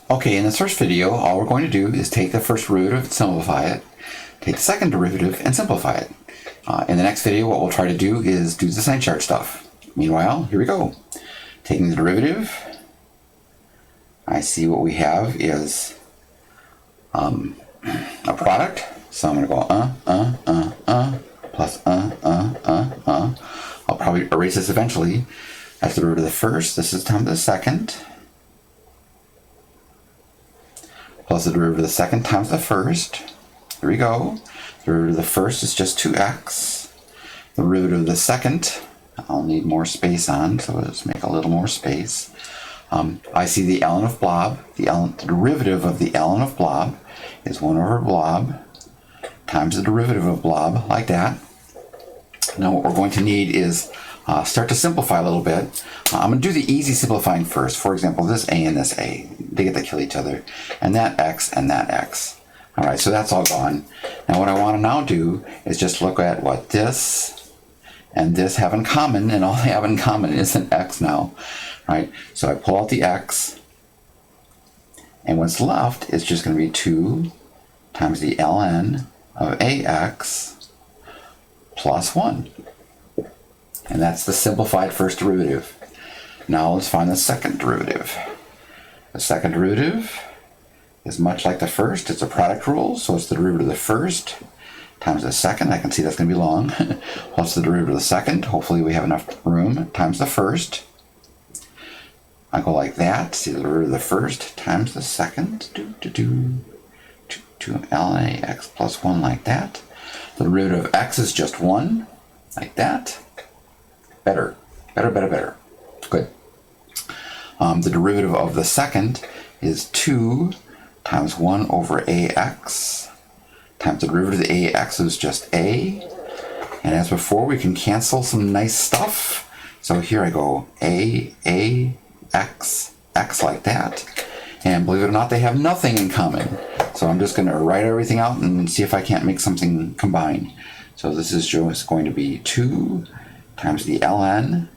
Okay, in this first video, all we're going to do is take the first derivative and simplify it, take the second derivative and simplify it. In the next video, what we'll try to do is do the sign chart stuff. Meanwhile, here we go. Taking the derivative, I see what we have is a product. So I'm going to go plus I'll probably erase this eventually. That's the derivative of the first. This is times the second. Plus the derivative of the second times the first. Here we go. The derivative of the first is just 2x. The derivative of the second, I'll need more space on, so let's make a little more space. I see the ln of blob. The derivative of the ln of blob is 1 over blob times the derivative of blob, like that. Now what we're going to need is start to simplify a little bit. I'm going to do the easy simplifying first. For example, this a and this a. They get to kill each other. And that x and that x. Alright, so that's all gone. Now what I want to now do is just look at what this and this have in common, and all they have in common is an x now. Right? So I pull out the x, and what's left is just going to be 2 times the ln of ax plus 1. And that's the simplified first derivative. Now let's find the second derivative. The second derivative is much like the first. It's a product rule, so it's the derivative of the first times the second. I can see that's going to be long. Plus the derivative of the second. Hopefully we have enough room. Times the first. I go like that. See the derivative of the first times the second. 2 ln x plus 1, like that. The derivative of x is just 1, like that. Better. Good. The derivative of the second is 2 times 1 over ax times the derivative of the ax is just a. And as before, we can cancel some nice stuff. So here I go, x, like that. And believe it or not, they have nothing in common. So I'm just going to write everything out and see if I can't make something combine. So this is just going to be 2 times the ln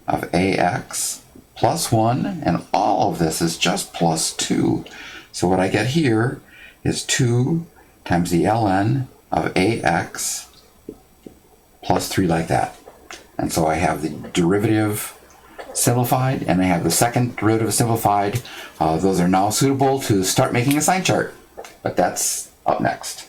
of ax plus 1, and all of this is just plus 2. So what I get here is 2 times the ln of ax plus 3, like that. And so I have the derivative simplified, and I have the second derivative simplified. Those are now suitable to start making a sign chart. But that's up next.